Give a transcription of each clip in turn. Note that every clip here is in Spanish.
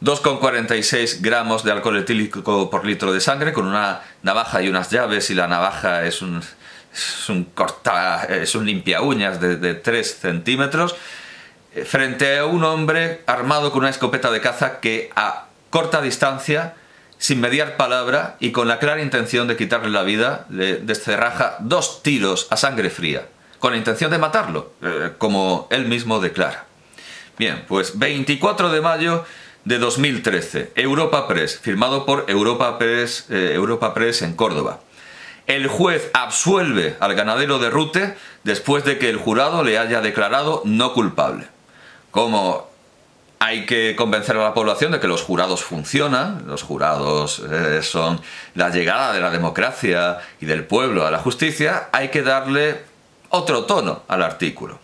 2,46 gramos de alcohol etílico por litro de sangre, con una navaja y unas llaves, y la navaja es un limpia uñas de 3 centímetros, frente a un hombre armado con una escopeta de caza que a corta distancia, sin mediar palabra y con la clara intención de quitarle la vida, le descerraja 2 tiros a sangre fría, con la intención de matarlo, como él mismo declara. Bien, pues 24 de mayo de 2013, Europa Press, firmado por Europa Press en Córdoba. El juez absuelve al ganadero de Rute después de que el jurado le haya declarado no culpable. Como hay que convencer a la población de que los jurados funcionan, los jurados son la llegada de la democracia y del pueblo a la justicia, hay que darle otro tono al artículo.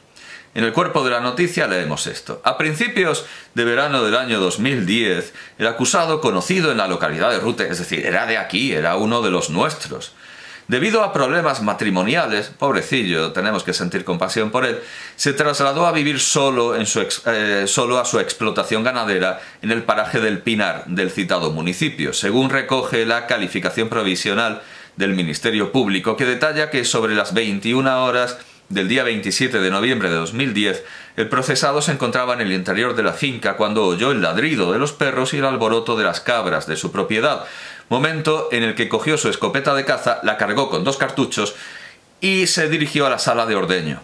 En el cuerpo de la noticia leemos esto. A principios de verano del año 2010, el acusado, conocido en la localidad de Rute, es decir, era de aquí, era uno de los nuestros, debido a problemas matrimoniales, pobrecillo, tenemos que sentir compasión por él, se trasladó a vivir solo a su explotación ganadera en el paraje del Pinar del citado municipio, según recoge la calificación provisional del Ministerio Público, que detalla que sobre las 21 horas del día 27 de noviembre de 2010, el procesado se encontraba en el interior de la finca cuando oyó el ladrido de los perros y el alboroto de las cabras de su propiedad, momento en el que cogió su escopeta de caza, la cargó con 2 cartuchos y se dirigió a la sala de ordeño.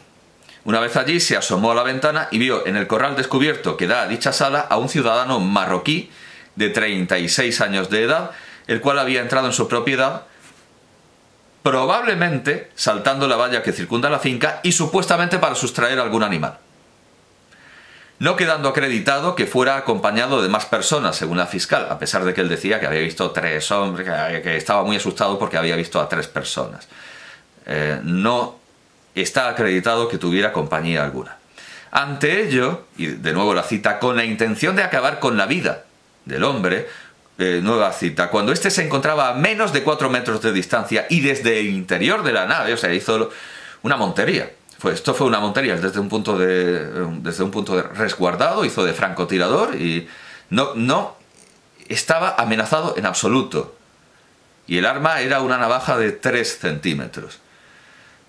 Una vez allí se asomó a la ventana y vio en el corral descubierto que da a dicha sala a un ciudadano marroquí de 36 años de edad, el cual había entrado en su propiedad, probablemente saltando la valla que circunda la finca y supuestamente para sustraer algún animal, no quedando acreditado que fuera acompañado de más personas, según la fiscal, a pesar de que él decía que había visto 3 hombres, que estaba muy asustado porque había visto a 3 personas. No está acreditado que tuviera compañía alguna. Ante ello, y de nuevo la cita, con la intención de acabar con la vida del hombre, nueva cita, cuando éste se encontraba a menos de 4 metros de distancia y desde el interior de la nave, o sea, hizo una montería. Esto fue una montería desde un punto de resguardado, hizo de francotirador y no estaba amenazado en absoluto. Y el arma era una navaja de 3 centímetros.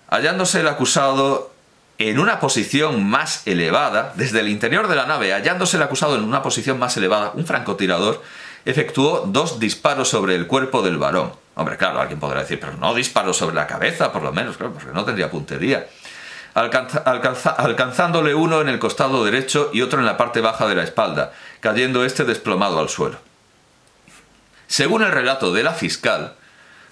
Hallándose el acusado en una posición más elevada, desde el interior de la nave, hallándose el acusado en una posición más elevada, un francotirador efectuó 2 disparos sobre el cuerpo del varón. Hombre, claro, alguien podrá decir, pero no disparó sobre la cabeza, por lo menos, claro, porque no tendría puntería. Alcanzándole uno en el costado derecho y otro en la parte baja de la espalda, cayendo este desplomado al suelo. Según el relato de la fiscal,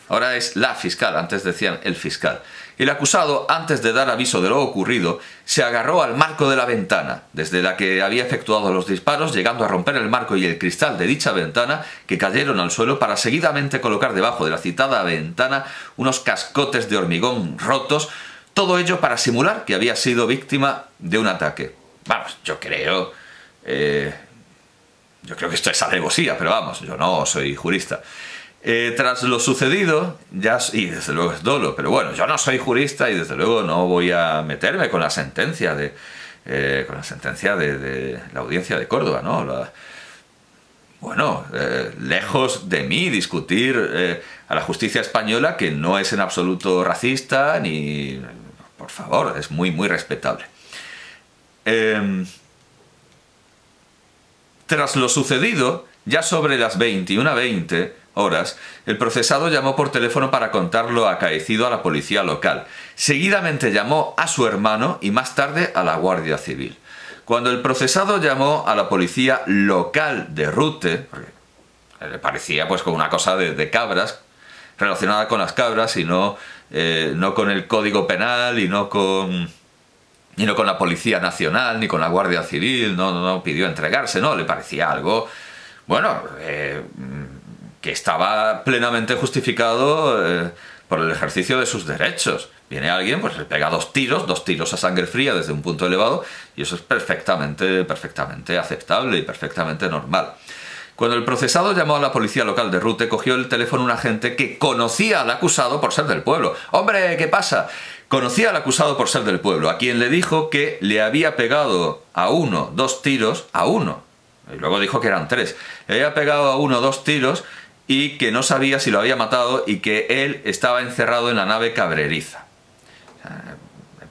ahora es la fiscal, antes decían el fiscal, el acusado, antes de dar aviso de lo ocurrido, se agarró al marco de la ventana, desde la que había efectuado los disparos, llegando a romper el marco y el cristal de dicha ventana, que cayeron al suelo, para seguidamente colocar debajo de la citada ventana unos cascotes de hormigón rotos, todo ello para simular que había sido víctima de un ataque. Vamos, yo creo que esto es alevosía, pero vamos, yo no soy jurista. Tras lo sucedido, y desde luego es dolo, pero bueno, yo no soy jurista y desde luego no voy a meterme con la sentencia de la audiencia de Córdoba, ¿no? Lejos de mí discutir a la justicia española, que no es en absoluto racista, ni... Por favor, es muy, muy respetable. Tras lo sucedido, ya sobre las 21:20 horas, el procesado llamó por teléfono para contar lo acaecido a la policía local. Seguidamente llamó a su hermano y más tarde a la Guardia Civil. Cuando el procesado llamó a la policía local de Rute, porque le parecía pues como una cosa de cabras, relacionada con las cabras y no con el Código Penal y no con la Policía Nacional ni con la Guardia Civil, no pidió entregarse, no, le parecía algo, bueno, que estaba plenamente justificado por el ejercicio de sus derechos. Viene alguien, pues le pega 2 tiros a sangre fría desde un punto elevado, y eso es perfectamente aceptable y perfectamente normal. Cuando el procesado llamó a la policía local de Rute, cogió el teléfono un agente que conocía al acusado por ser del pueblo. ¡Hombre, qué pasa! Conocía al acusado por ser del pueblo, a quien le dijo que le había pegado a 2 tiros, a uno, Y luego dijo que eran 3. Le había pegado a 1 o 2 tiros y que no sabía si lo había matado y que él estaba encerrado en la nave cabreriza. O sea,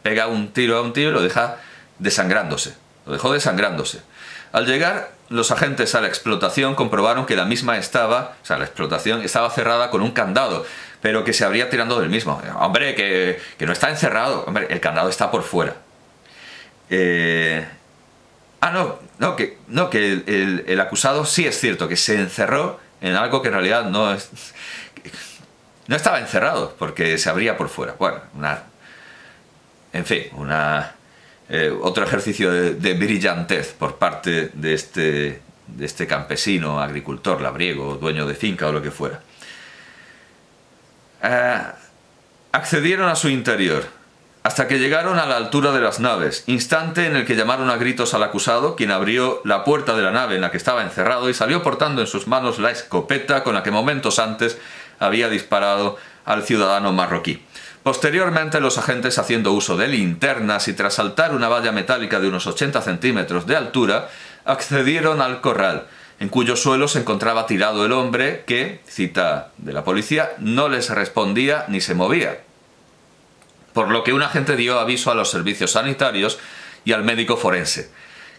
pega un tiro a un tío y lo deja desangrándose. Lo dejó desangrándose. Al llegar los agentes a la explotación comprobaron que la misma estaba, o sea, la explotación estaba cerrada con un candado, pero que se abría tirando del mismo. Hombre, que no está encerrado. Hombre, el candado está por fuera. No, que el acusado sí es cierto, que se encerró en algo que en realidad no estaba encerrado, porque se abría por fuera. Bueno, en fin, otro ejercicio de brillantez por parte de este campesino, agricultor, labriego, dueño de finca o lo que fuera. Accedieron a su interior hasta que llegaron a la altura de las naves, instante en el que llamaron a gritos al acusado, quien abrió la puerta de la nave en la que estaba encerrado y salió portando en sus manos la escopeta con la que momentos antes había disparado al ciudadano marroquí. Posteriormente, los agentes, haciendo uso de linternas y tras saltar una valla metálica de unos 80 centímetros de altura, accedieron al corral, en cuyo suelo se encontraba tirado el hombre que, cita de la policía, no les respondía ni se movía. Por lo que un agente dio aviso a los servicios sanitarios y al médico forense,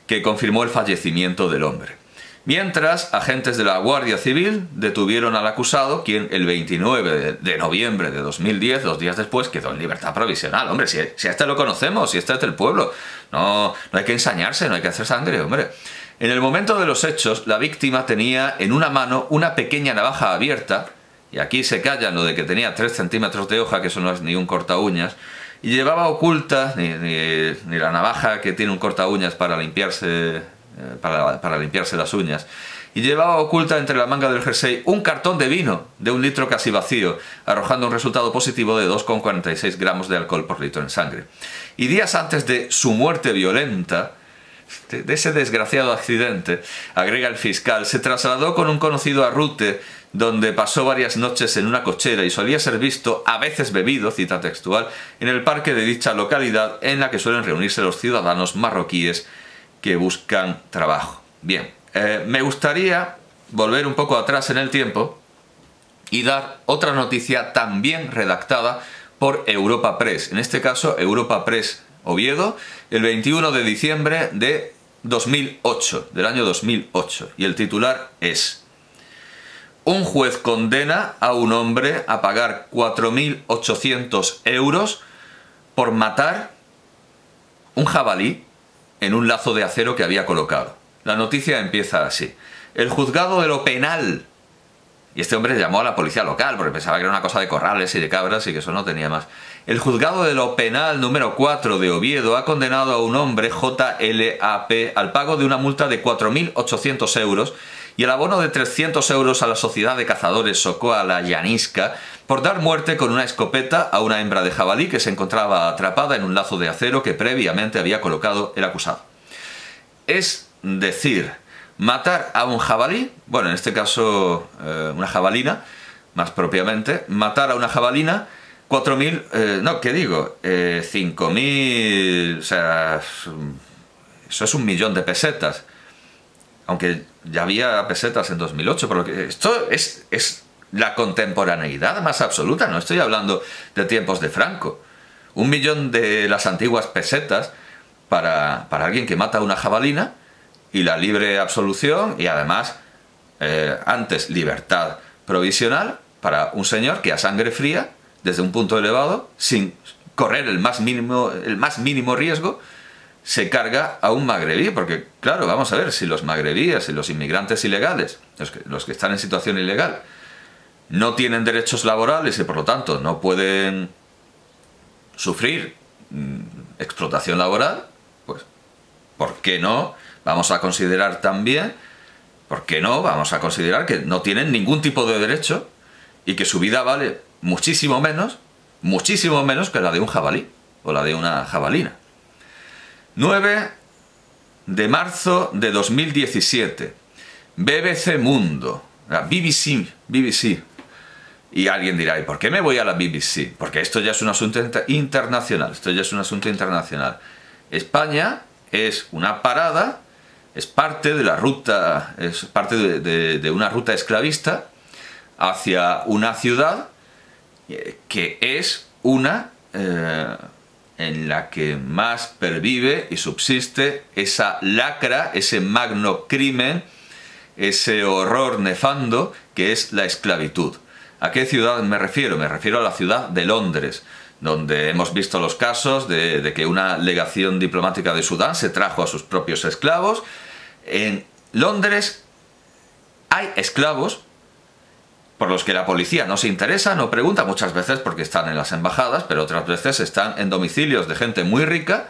que confirmó el fallecimiento del hombre. Mientras, agentes de la Guardia Civil detuvieron al acusado, quien el 29 de noviembre de 2010, 2 días después, quedó en libertad provisional. Hombre, si a este lo conocemos, si este es del pueblo, no hay que ensañarse, no hay que hacer sangre, hombre. En el momento de los hechos, la víctima tenía en una mano una pequeña navaja abierta, y aquí se callan lo de que tenía 3 centímetros de hoja, que eso no es ni un corta uñas, y llevaba oculta, ni la navaja que tiene un corta uñas para limpiarse las uñas, y llevaba oculta entre la manga del jersey un cartón de vino de 1 litro casi vacío, arrojando un resultado positivo de 2,46 gramos de alcohol por litro en sangre. Y días antes de su muerte violenta, de ese desgraciado accidente, agrega el fiscal, se trasladó con un conocido a Rute, donde pasó varias noches en una cochera y solía ser visto, a veces bebido, cita textual, en el parque de dicha localidad en la que suelen reunirse los ciudadanos marroquíes que buscan trabajo. Bien, me gustaría volver un poco atrás en el tiempo y dar otra noticia también redactada por Europa Press, en este caso Europa Press Oviedo, el 21 de diciembre de 2008, del año 2008, y el titular es: un juez condena a un hombre a pagar 4.800 euros por matar un jabalí en un lazo de acero que había colocado. La noticia empieza así: el juzgado de lo penal, y este hombre llamó a la policía local porque pensaba que era una cosa de corrales y de cabras y que eso no tenía más. El juzgado de lo penal número 4 de Oviedo ha condenado a un hombre, JLAP, al pago de una multa de 4.800 euros y el abono de 300 euros a la Sociedad de Cazadores Socoa La Llanisca por dar muerte con una escopeta a una hembra de jabalí que se encontraba atrapada en un lazo de acero que previamente había colocado el acusado. Es decir, matar a un jabalí, bueno, en este caso una jabalina, más propiamente, matar a una jabalina, 5.000, o sea, eso es 1.000.000 de pesetas. Aunque ya había pesetas en 2008, pero esto es la contemporaneidad más absoluta, no estoy hablando de tiempos de Franco. 1.000.000 de las antiguas pesetas para alguien que mata a una jabalina y la libre absolución y además, antes, libertad provisional para un señor que a sangre fría, desde un punto elevado, sin correr el más mínimo riesgo, se carga a un magrebí, porque claro, vamos a ver, si los magrebíes y los inmigrantes ilegales, los que están en situación ilegal, no tienen derechos laborales y por lo tanto no pueden sufrir explotación laboral, pues ¿por qué no? Vamos a considerar también, ¿por qué no? Vamos a considerar que no tienen ningún tipo de derecho y que su vida vale muchísimo menos que la de un jabalí o la de una jabalina. 9 de marzo de 2017, BBC Mundo, la BBC. Y alguien dirá, ¿y por qué me voy a la BBC? Porque esto ya es un asunto internacional, España es una parada Es parte de la ruta, es parte de una ruta esclavista hacia una ciudad que es una en la que más pervive y subsiste esa lacra, ese magno crimen, ese horror nefando que es la esclavitud. ¿A qué ciudad me refiero? Me refiero a la ciudad de Londres, donde hemos visto los casos de que una legación diplomática de Sudán se trajo a sus propios esclavos. En Londres hay esclavos por los que la policía no se interesa, no pregunta, muchas veces porque están en las embajadas, pero otras veces están en domicilios de gente muy rica,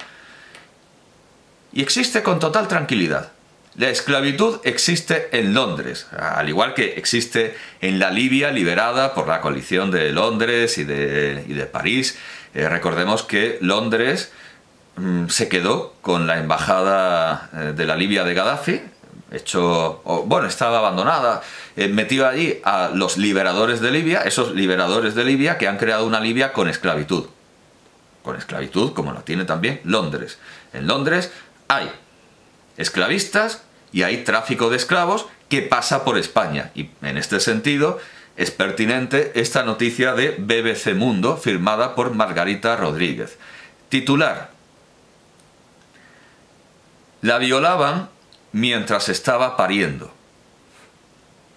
y existe con total tranquilidad. La esclavitud existe en Londres, al igual que existe en la Libia liberada por la coalición de Londres y de París. Recordemos que Londres se quedó con la embajada de la Libia de Gaddafi, estaba abandonada, metió allí a los liberadores de Libia, esos liberadores de Libia que han creado una Libia con esclavitud. Con esclavitud, como la tiene también Londres. En Londres hay esclavistas y hay tráfico de esclavos que pasa por España. Y en este sentido es pertinente esta noticia de BBC Mundo firmada por Margarita Rodríguez. Titular: la violaban mientras estaba pariendo.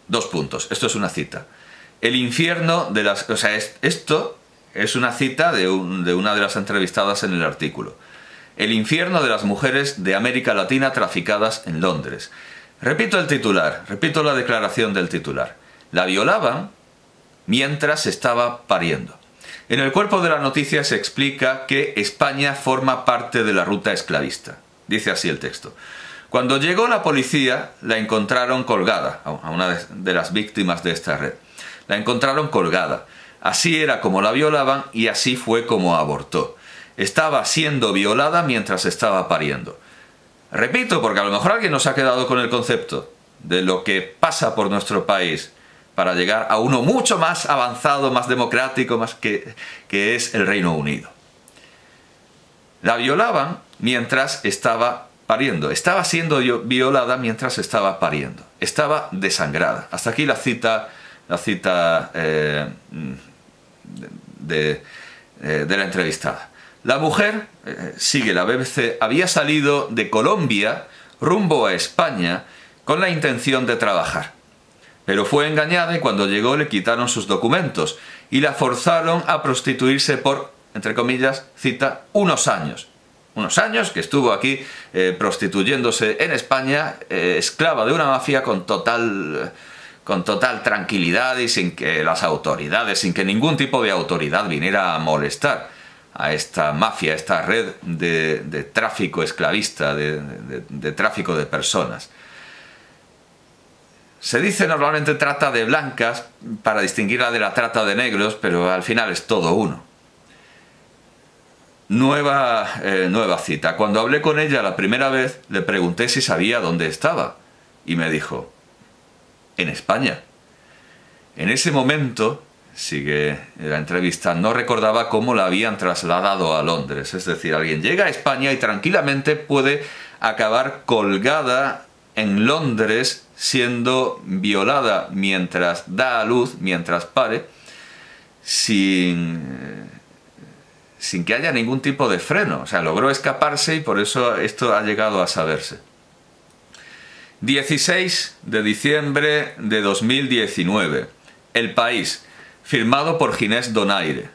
2 puntos. Esto es una cita. El infierno de las... O sea, esto es una cita de una de las entrevistadas en el artículo. El infierno de las mujeres de América Latina traficadas en Londres. Repito el titular, repito la declaración del titular. La violaban mientras estaba pariendo. En el cuerpo de la noticia se explica que España forma parte de la ruta esclavista. Dice así el texto. Cuando llegó la policía, la encontraron colgada, a una de las víctimas de esta red. La encontraron colgada. Así era como la violaban y así fue como abortó. Estaba siendo violada mientras estaba pariendo. Repito, porque a lo mejor alguien nos ha quedado con el concepto de lo que pasa por nuestro país para llegar a uno mucho más avanzado, más democrático, que es el Reino Unido. La violaban mientras estaba pariendo. Estaba siendo violada mientras estaba pariendo. Estaba desangrada. Hasta aquí la cita de la entrevistada. La mujer, sigue la BBC, había salido de Colombia rumbo a España con la intención de trabajar. Pero fue engañada y cuando llegó le quitaron sus documentos y la forzaron a prostituirse por, entre comillas, cita, unos años. Unos años que estuvo aquí prostituyéndose en España, esclava de una mafia con total tranquilidad y sin que las autoridades, sin que ningún tipo de autoridad viniera a molestar a esta mafia, a esta red de tráfico esclavista, de tráfico de personas. Se dice normalmente trata de blancas para distinguirla de la trata de negros, pero al final es todo uno. Nueva cita. Cuando hablé con ella la primera vez, le pregunté si sabía dónde estaba y me dijo: en España. En ese momento, sigue la entrevista, no recordaba cómo la habían trasladado a Londres. Es decir, alguien llega a España y tranquilamente puede acabar colgada en Londres siendo violada mientras da a luz, mientras pare, sin que haya ningún tipo de freno. O sea, logró escaparse y por eso esto ha llegado a saberse. 16 de diciembre de 2019. El País, firmado por Ginés Donaire.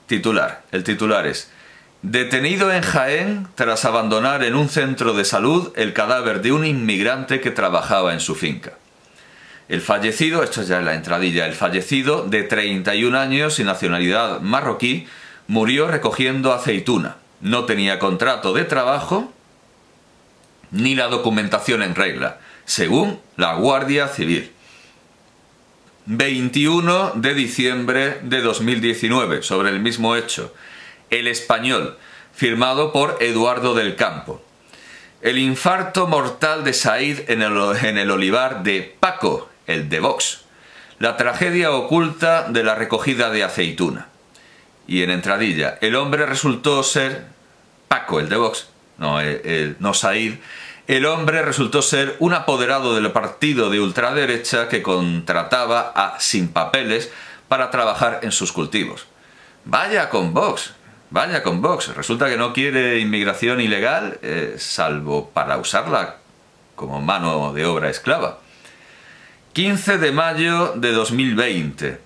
Titular. El titular es: detenido en Jaén tras abandonar en un centro de salud el cadáver de un inmigrante que trabajaba en su finca. El fallecido, esto ya es la entradilla, el fallecido, de 31 años y nacionalidad marroquí, murió recogiendo aceituna. No tenía contrato de trabajo ni la documentación en regla, según la Guardia Civil. 21 de diciembre de 2019, sobre el mismo hecho. El Español, firmado por Eduardo del Campo. El infarto mortal de Said en el olivar de Paco, el de Vox. La tragedia oculta de la recogida de aceituna. Y en entradilla, el hombre resultó ser Paco, el de Vox, no Said, el hombre resultó ser un apoderado del partido de ultraderecha que contrataba a sin papeles para trabajar en sus cultivos. Vaya con Vox, vaya con Vox. Resulta que no quiere inmigración ilegal, salvo para usarla como mano de obra esclava. 15 de mayo de 2020.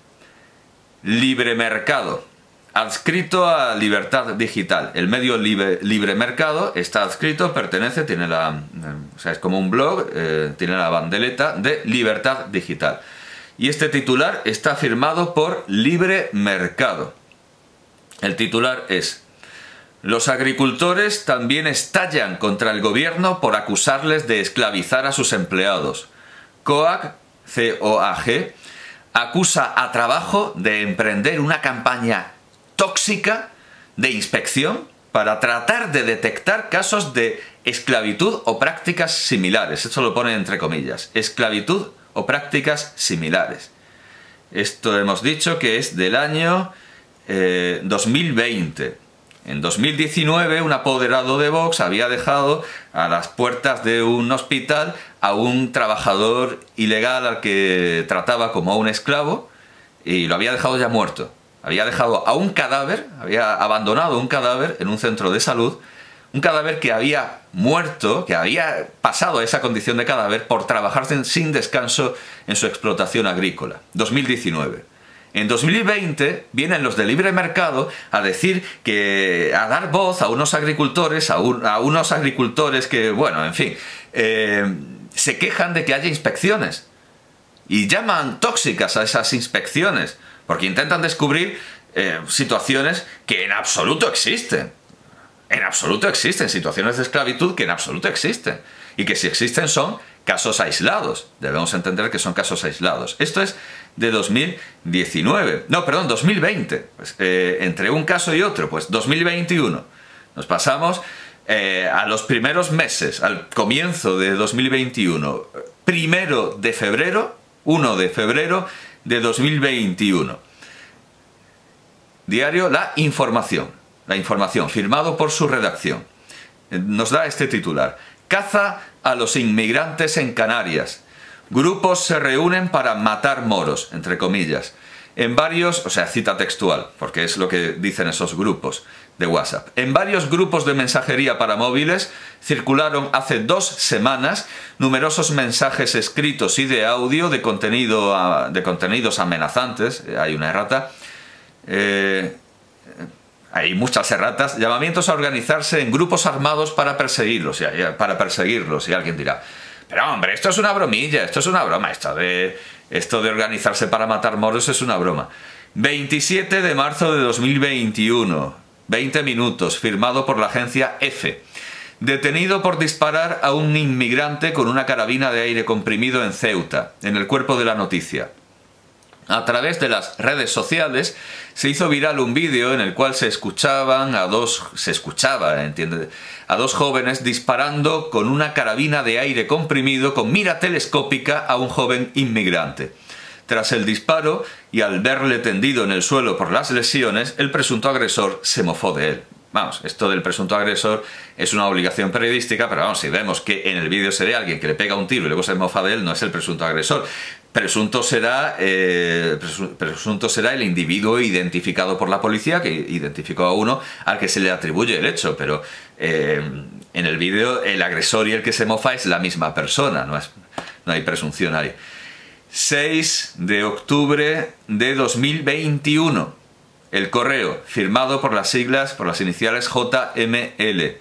Libre Mercado. Adscrito a Libertad Digital. El medio Libre Mercado está adscrito, pertenece, tiene o sea, es como un blog, tiene la bandeleta de Libertad Digital. Y este titular está firmado por Libre Mercado. El titular es: los agricultores también estallan contra el gobierno por acusarles de esclavizar a sus empleados. COAG, C-O-A-G, acusa a Trabajo de emprender una campaña tóxica de inspección para tratar de detectar casos de esclavitud o prácticas similares. Esto lo pone entre comillas. Esclavitud o prácticas similares. Esto hemos dicho que es del año 2020. En 2019 un apoderado de Vox había dejado a las puertas de un hospital a un trabajador ilegal al que trataba como a un esclavo y lo había dejado ya muerto. Había dejado a un cadáver, había abandonado un cadáver en un centro de salud, un cadáver que había muerto, que había pasado a esa condición de cadáver por trabajar sin descanso en su explotación agrícola. 2019. En 2020 vienen los de Libre Mercado a decir que, a dar voz a unos agricultores, a unos agricultores que, bueno, en fin, se quejan de que haya inspecciones y llaman tóxicas a esas inspecciones, porque intentan descubrir situaciones que en absoluto existen. En absoluto existen situaciones de esclavitud que en absoluto existen. Y que si existen son casos aislados. Debemos entender que son casos aislados. Esto es de 2019. No, perdón, 2020. Pues, entre un caso y otro, pues 2021. Nos pasamos a los primeros meses, al comienzo de 2021. 1 de febrero de 2021. Diario La Información, firmado por su redacción. Nos da este titular: caza a los inmigrantes en Canarias. Grupos se reúnen para matar moros, entre comillas. En varios, o sea, cita textual, porque es lo que dicen esos grupos de WhatsApp. En varios grupos de mensajería para móviles circularon hace 2 semanas numerosos mensajes escritos y de audio de contenidos amenazantes. Hay una errata. Hay muchas erratas. Llamamientos a organizarse en grupos armados para perseguirlos. Y alguien dirá: pero hombre, esto es una bromilla, esto es una broma, esto de organizarse para matar moros es una broma. 27 de marzo de 2021, 20 minutos, firmado por la agencia EFE. Detenido por disparar a un inmigrante con una carabina de aire comprimido en Ceuta, en el cuerpo de la noticia. A través de las redes sociales se hizo viral un vídeo en el cual se escuchaba a dos jóvenes disparando con una carabina de aire comprimido con mira telescópica a un joven inmigrante. Tras el disparo y al verle tendido en el suelo por las lesiones, el presunto agresor se mofó de él. Vamos, esto del presunto agresor es una obligación periodística, pero vamos, si vemos que en el vídeo se ve a alguien que le pega un tiro y luego se mofa de él, no es el presunto agresor. Presunto será el individuo identificado por la policía, que identificó a uno al que se le atribuye el hecho, pero en el vídeo el agresor y el que se mofa es la misma persona, no hay presunción ahí. 6 de octubre de 2021. El correo, firmado por las iniciales JML,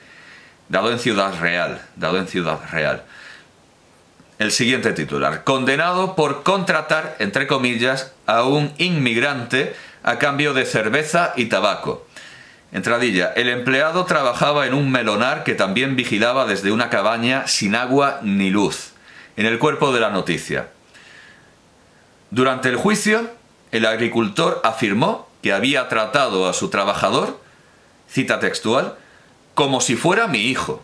dado en Ciudad Real. El siguiente titular: condenado por contratar, entre comillas, a un inmigrante a cambio de cerveza y tabaco. Entradilla: el empleado trabajaba en un melonar que también vigilaba desde una cabaña sin agua ni luz. En el cuerpo de la noticia. Durante el juicio, el agricultor afirmó que había tratado a su trabajador, cita textual, como si fuera mi hijo,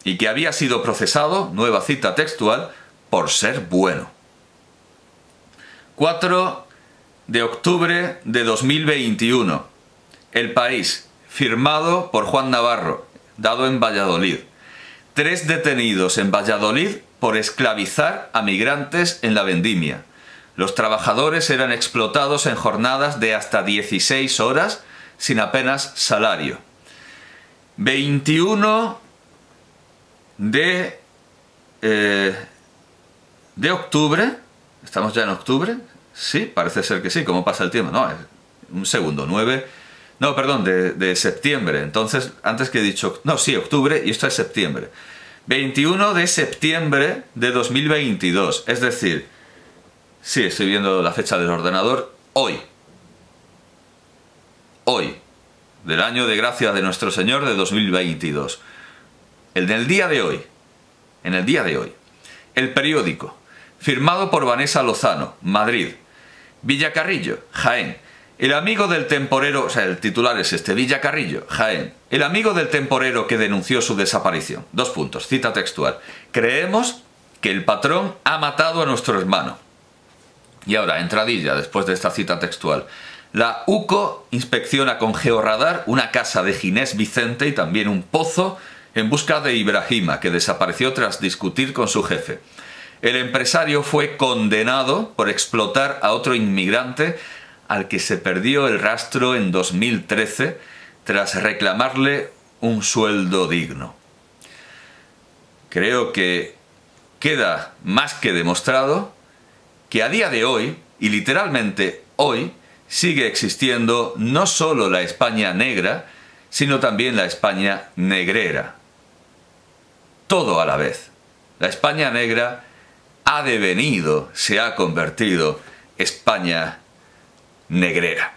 y que había sido procesado, nueva cita textual, por ser bueno. 4 de octubre de 2021. El País, firmado por Juan Navarro, dado en Valladolid. 3 detenidos en Valladolid por esclavizar a migrantes en la vendimia. Los trabajadores eran explotados en jornadas de hasta 16 horas sin apenas salario. 21 de octubre, ¿estamos ya en octubre? Sí, parece ser que sí, ¿cómo pasa el tiempo? No, un segundo, 9... No, perdón, de septiembre. Entonces, antes que he dicho... No, sí, octubre y esto es septiembre. 21 de septiembre de 2022. Es decir, sí, estoy viendo la fecha del ordenador. Hoy. Hoy. Del año de gracia de nuestro Señor de 2022. En el día de hoy. En el día de hoy. El periódico. Firmado por Vanessa Lozano, Madrid. Villacarrillo, Jaén. El amigo del temporero, o sea, el titular es este, Villacarrillo, Jaén. El amigo del temporero que denunció su desaparición. 2 puntos, cita textual. Creemos que el patrón ha matado a nuestro hermano. Y ahora, entradilla, después de esta cita textual. La UCO inspecciona con georradar una casa de Ginés Vicente y también un pozo en busca de Ibrahima, que desapareció tras discutir con su jefe. El empresario fue condenado por explotar a otro inmigrante al que se perdió el rastro en 2013 tras reclamarle un sueldo digno. Creo que queda más que demostrado que a día de hoy, y literalmente hoy, sigue existiendo no solo la España negra, sino también la España negrera. Todo a la vez. La España negra ha devenido, se ha convertido España negrera.